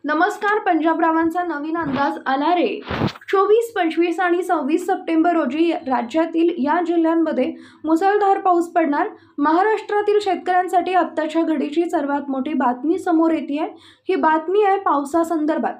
नमस्कार. पंजाबरावांचा नवीन अंदाज आला रे. 24, 25 आणि 26 सप्टेंबर रोजी राज्यातील या जिल्ह्यांमध्ये मुसळधार पाऊस पडणार. महाराष्ट्रातील शेतकऱ्यांसाठी आत्ताच्या घडीची सर्वात मोठी बातमी समोर येते आहे. ही बातमी आहे पावसासंदर्भात.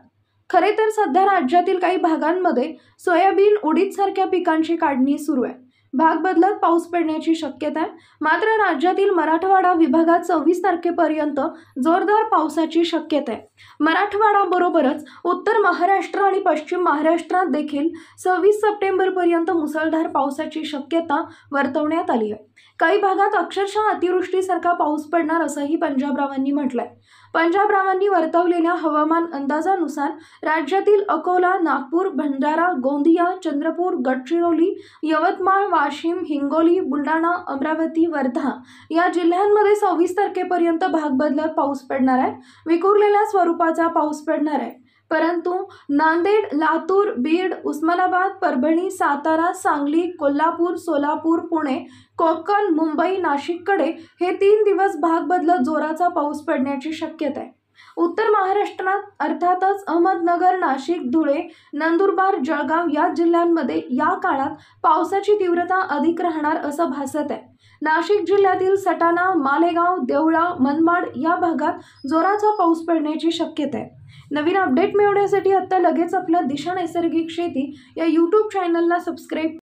खरे तर सध्या राज्यातील काही भागांमध्ये सोयाबीन, उडीद सारख्या पिकांची काढणी सुरू आहे. भाग बदलत पाऊस पडण्याची शक्यता आहे. मात्र राज्यातील मराठवाडा विभागात 26 तारखेपर्यंत जोरदार पावसाची शक्यता आहे. मराठवाडाबरोबरच उत्तर महाराष्ट्र आणि पश्चिम महाराष्ट्रात देखील 26 सप्टेंबरपर्यंत मुसळधार पावसाची शक्यता वर्तवण्यात आली आहे. काही भागात अक्षरशः अतिवृष्टीसारखा पाऊस पडणार असंही पंजाबरावांनी म्हटलंय. पंजाबरावांनी वर्तवलेल्या हवामान अंदाजानुसार राज्यातील अकोला, नागपूर, भंडारा, गोंदिया, चंद्रपूर, गडचिरोली, यवतमाळ, वाशिम, हिंगोली, बुलढाणा, अमरावती, वर्धा या जिल्ह्यांमध्ये 26 तारखेपर्यंत भाग बदलत पाऊस पडणार आहे. विखुरलेल्या स्वरूपाचा पाऊस पडणार आहे. परंतु नांदेड, लातूर, बीड, उस्मानाबाद, परभणी, सातारा, सांगली, कोल्हापूर, सोलापूर, पुणे, कोकण, मुंबई, नाशिककडे हे 3 दिवस भाग बदलत जोराचा पाऊस पडण्याची शक्यता आहे. उत्तर महाराष्ट्रात अर्थातच अहमदनगर, नाशिक, धुळे, नंदुरबार, जळगाव या जिल्ह्यांमध्ये या काळात पावसाची तीव्रता अधिक राहणार असं भासत आहे. नाशिक जिल्ह्यातील सटाणा, मालेगाव, देवळा, मनमाड या भागात जोराचा पाऊस पडण्याची शक्यता आहे. नवीन अपडेट मिळवण्यासाठी आता लगेच आपल्या दिशा नैसर्गिक शेती या YouTube चॅनलला सबस्क्राईब